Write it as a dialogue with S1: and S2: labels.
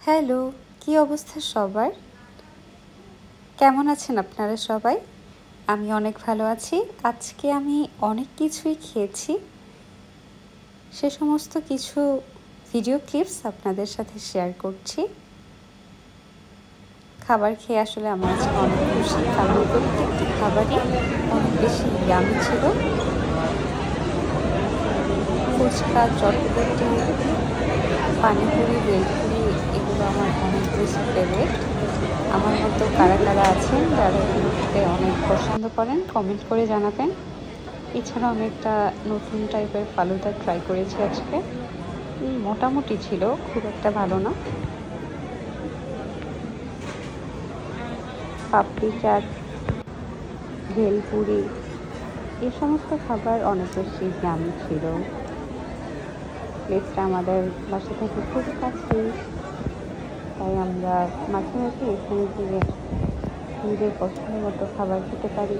S1: Hello, কি অবস্থা সবার? কেমন আছেন আপনারা সবাই? আমি অনেক ভালো আছি। আজকে আমি অনেক কিছুই খেয়েছি। সে সমস্ত কিছু ভিডিও ক্লিপস আপনাদের সাথে শেয়ার করছি। খাবার খেয়ে আসলে আমার আজকে অনেক খুশি, কারণ প্রত্যেকটি খাবারই অনেক বেশি ইয়ামি ছিল। ফুচকা, চটপটি, পানিপুরি, ভেলপুরি এগুলো আমার অনেক বেশি ফেভারিট। আমার মতো কারা কারা আছেন যারা এগুলো খেতে অনেক পছন্দ করেন কমেন্ট করে জানাবেন। এছাড়াও আমি একটা নতুন টাইপের ফালুদা ট্রাই করেছি আজকে। মোটামুটি ছিল, খুব একটা ভালো না। পাপড়ি চাট, ভেলপুরি এই সমস্ত খাবার অনেক বেশি ইয়ামি ছিল। প্লেসটা আমাদের বাসা থেকে খুব কাছেই, তাই আমরা মাঝে মাঝে এখানে গিয়ে নিজের পছন্দ মতো খাবার খেতে পারি।